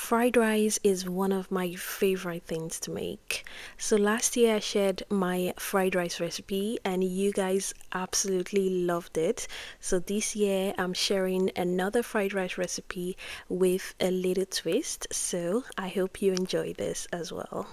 Fried rice is one of my favorite things to make. So last year I shared my fried rice recipe and you guys absolutely loved it. So this year I'm sharing another fried rice recipe with a little twist. So I hope you enjoy this as well.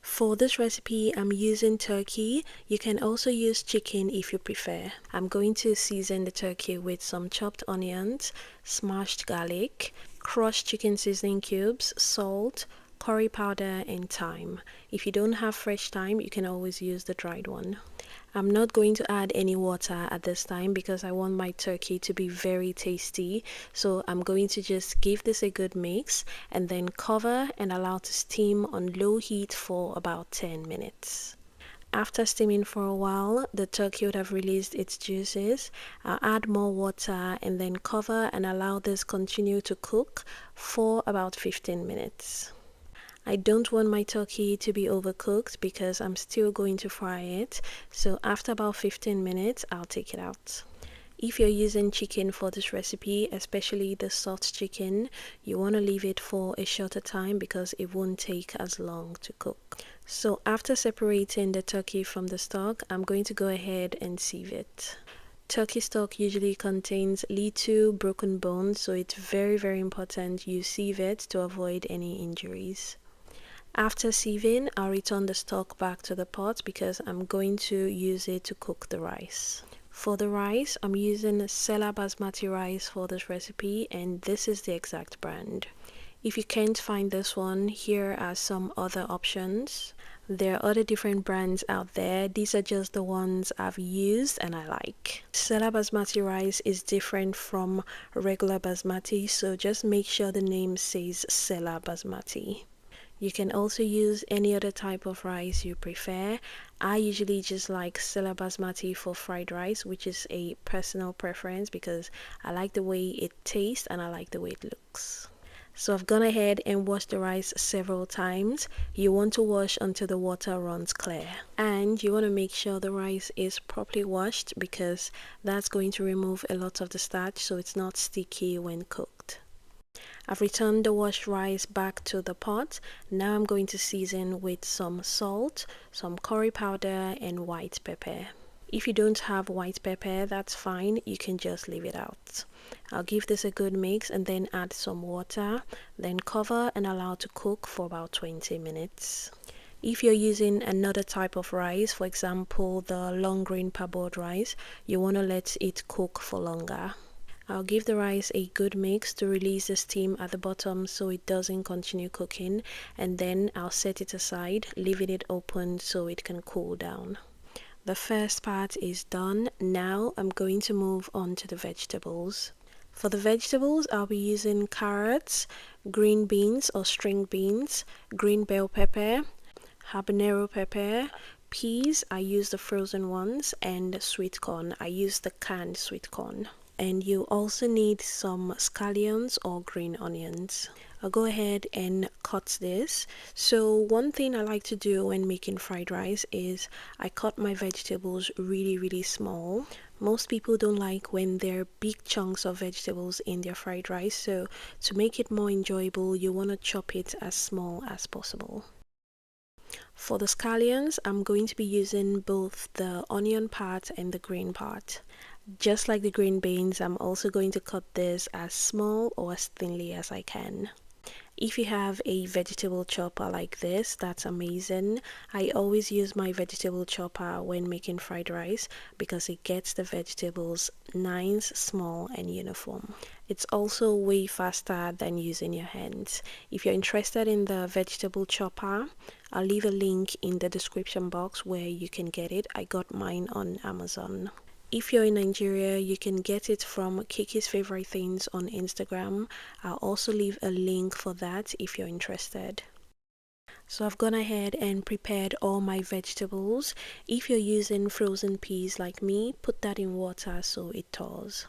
For this recipe, I'm using turkey. You can also use chicken if you prefer. I'm going to season the turkey with some chopped onions, smashed garlic, crushed chicken seasoning cubes, salt, curry powder, and thyme. If you don't have fresh thyme, you can always use the dried one. I'm not going to add any water at this time because I want my turkey to be very tasty. So I'm going to just give this a good mix and then cover and allow to steam on low heat for about 10 minutes. After steaming for a while, the turkey would have released its juices. I'll add more water and then cover and allow this continue to cook for about 15 minutes. I don't want my turkey to be overcooked because I'm still going to fry it. So after about 15 minutes, I'll take it out. If you're using chicken for this recipe, especially the soft chicken, you want to leave it for a shorter time because it won't take as long to cook. So after separating the turkey from the stock, I'm going to go ahead and sieve it. Turkey stock usually contains little broken bones, so it's very important you sieve it to avoid any injuries. After sieving, I'll return the stock back to the pot because I'm going to use it to cook the rice. For the rice, I'm using Sela Basmati rice for this recipe and this is the exact brand. If you can't find this one, here are some other options. There are other different brands out there. These are just the ones I've used and I like. Sela Basmati rice is different from regular Basmati, so just make sure the name says Sela Basmati. You can also use any other type of rice you prefer. I usually just like Sela Basmati for fried rice, which is a personal preference because I like the way it tastes and I like the way it looks. So I've gone ahead and washed the rice several times. You want to wash until the water runs clear. And you want to make sure the rice is properly washed because that's going to remove a lot of the starch so it's not sticky when cooked. I've returned the washed rice back to the pot. Now I'm going to season with some salt, some curry powder and white pepper. If you don't have white pepper, that's fine, you can just leave it out. I'll give this a good mix and then add some water, then cover and allow to cook for about 20 minutes. If you're using another type of rice, for example the long grain parboiled rice, you want to let it cook for longer. I'll give the rice a good mix to release the steam at the bottom so it doesn't continue cooking, and then I'll set it aside, leaving it open so it can cool down. The first part is done. Now I'm going to move on to the vegetables. For the vegetables, I'll be using carrots, green beans or string beans, green bell pepper, habanero pepper, peas, I use the frozen ones, and sweet corn, I use the canned sweet corn. And you also need some scallions or green onions. I'll go ahead and cut this. So one thing I like to do when making fried rice is I cut my vegetables really small. Most people don't like when there are big chunks of vegetables in their fried rice, so to make it more enjoyable you want to chop it as small as possible. For the scallions, I'm going to be using both the onion part and the green part. Just like the green beans, I'm also going to cut this as small or as thinly as I can. If you have a vegetable chopper like this, that's amazing. I always use my vegetable chopper when making fried rice because it gets the vegetables nice, small and uniform. It's also way faster than using your hands. If you're interested in the vegetable chopper, I'll leave a link in the description box where you can get it. I got mine on Amazon. If you're in Nigeria, you can get it from Kiki's Favorite Things on Instagram. I'll also leave a link for that if you're interested. So I've gone ahead and prepared all my vegetables. If you're using frozen peas like me, put that in water so it thaws.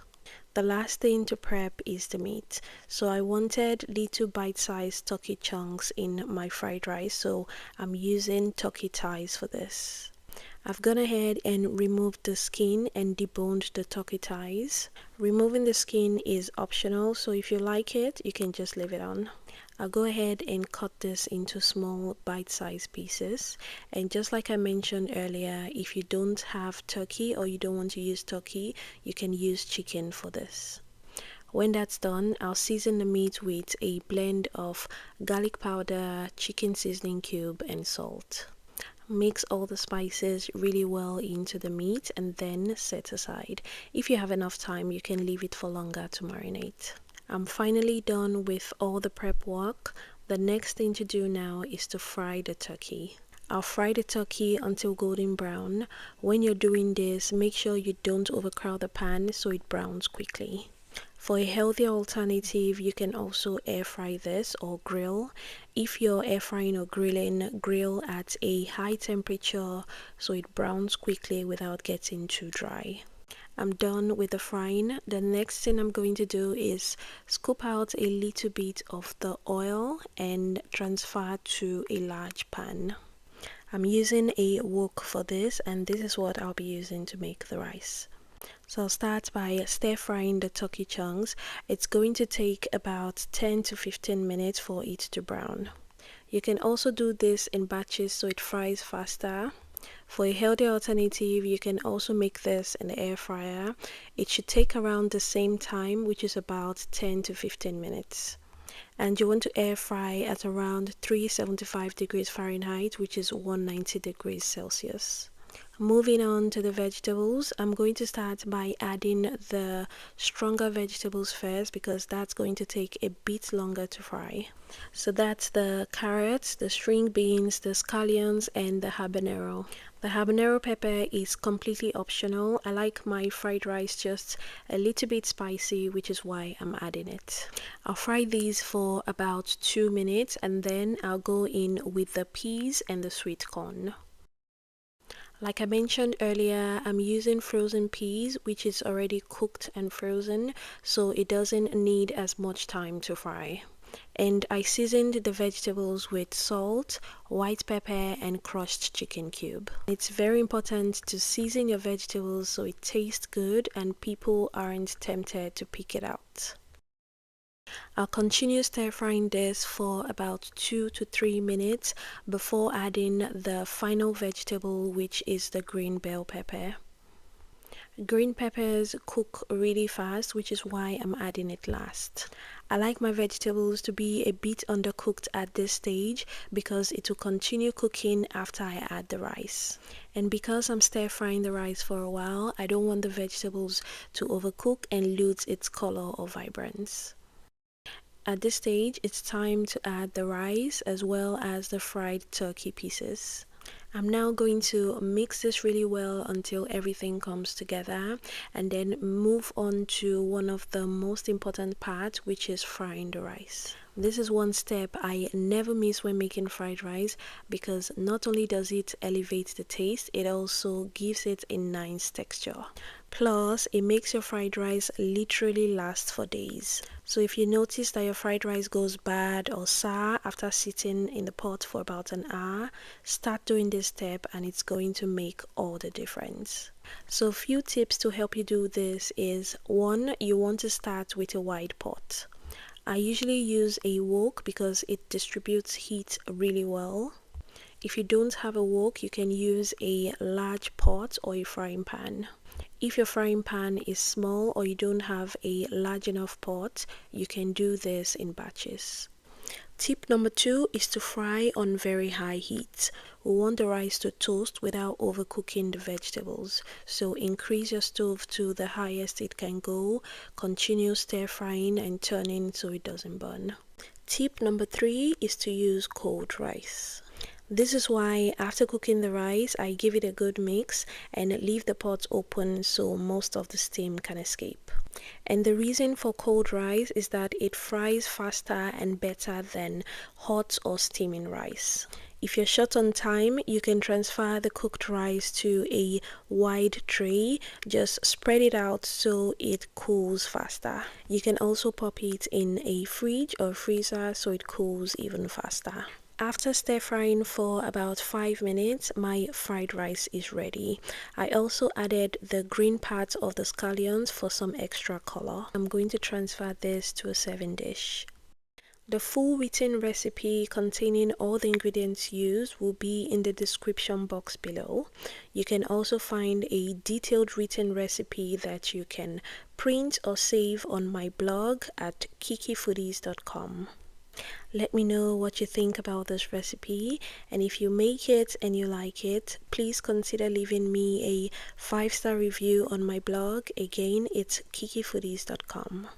The last thing to prep is the meat. So I wanted little bite-sized turkey chunks in my fried rice, so I'm using turkey thighs for this. I've gone ahead and removed the skin and deboned the turkey thighs. Removing the skin is optional, so if you like it, you can just leave it on. I'll go ahead and cut this into small bite-sized pieces, and just like I mentioned earlier, if you don't have turkey or you don't want to use turkey, you can use chicken for this. When that's done, I'll season the meat with a blend of garlic powder, chicken seasoning cube, and salt. Mix all the spices really well into the meat and then set aside. If you have enough time, you can leave it for longer to marinate. I'm finally done with all the prep work. The next thing to do now is to fry the turkey. I'll fry the turkey until golden brown. When you're doing this, make sure you don't overcrowd the pan so it browns quickly. For a healthier alternative, you can also air fry this or grill. If you're air frying or grilling, grill at a high temperature so it browns quickly without getting too dry. I'm done with the frying. The next thing I'm going to do is scoop out a little bit of the oil and transfer to a large pan. I'm using a wok for this, and this is what I'll be using to make the rice. So I'll start by stir frying the turkey chunks. It's going to take about 10 to 15 minutes for it to brown. You can also do this in batches so it fries faster. For a healthy alternative, you can also make this in the air fryer. It should take around the same time, which is about 10 to 15 minutes. And you want to air fry at around 375 degrees Fahrenheit, which is 190 degrees Celsius. Moving on to the vegetables, I'm going to start by adding the stronger vegetables first because that's going to take a bit longer to fry. So that's the carrots, the string beans, the scallions, and the habanero. The habanero pepper is completely optional. I like my fried rice just a little bit spicy, which is why I'm adding it. I'll fry these for about 2 minutes and then I'll go in with the peas and the sweet corn. Like I mentioned earlier, I'm using frozen peas, which is already cooked and frozen, so it doesn't need as much time to fry. And I seasoned the vegetables with salt, white pepper, and crushed chicken cube. It's very important to season your vegetables so it tastes good and people aren't tempted to pick it out. I'll continue stir frying this for about 2 to 3 minutes before adding the final vegetable, which is the green bell pepper. Green peppers cook really fast, which is why I'm adding it last. I like my vegetables to be a bit undercooked at this stage because it will continue cooking after I add the rice. And because I'm stir frying the rice for a while, I don't want the vegetables to overcook and lose its color or vibrance. At this stage, it's time to add the rice as well as the fried turkey pieces. I'm now going to mix this really well until everything comes together and then move on to one of the most important parts, which is frying the rice. This is one step I never miss when making fried rice because not only does it elevate the taste, it also gives it a nice texture. Plus, it makes your fried rice literally last for days. So if you notice that your fried rice goes bad or sour after sitting in the pot for about an hour, start doing this step and it's going to make all the difference. So a few tips to help you do this is: 1, you want to start with a wide pot. I usually use a wok because it distributes heat really well. If you don't have a wok, you can use a large pot or a frying pan. If your frying pan is small or you don't have a large enough pot, you can do this in batches. Tip number 2 is to fry on very high heat. We want the rice to toast without overcooking the vegetables. So increase your stove to the highest it can go. Continue stir frying and turning so it doesn't burn. Tip number 3 is to use cold rice. This is why after cooking the rice, I give it a good mix and leave the pot open so most of the steam can escape. And the reason for cold rice is that it fries faster and better than hot or steaming rice. If you're short on time, you can transfer the cooked rice to a wide tray. Just spread it out so it cools faster. You can also pop it in a fridge or freezer so it cools even faster. After stir frying for about 5 minutes, my fried rice is ready. I also added the green part of the scallions for some extra color. I'm going to transfer this to a serving dish. The full written recipe containing all the ingredients used will be in the description box below. You can also find a detailed written recipe that you can print or save on my blog at kikifoodies.com. Let me know what you think about this recipe, and if you make it and you like it, please consider leaving me a 5-star review on my blog. Again, it's kikifoodies.com.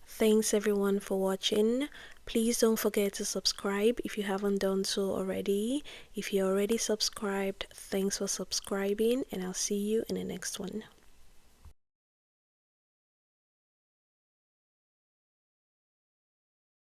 Thanks everyone for watching. Please don't forget to subscribe if you haven't done so already. If you're already subscribed, thanks for subscribing, and I'll see you in the next one.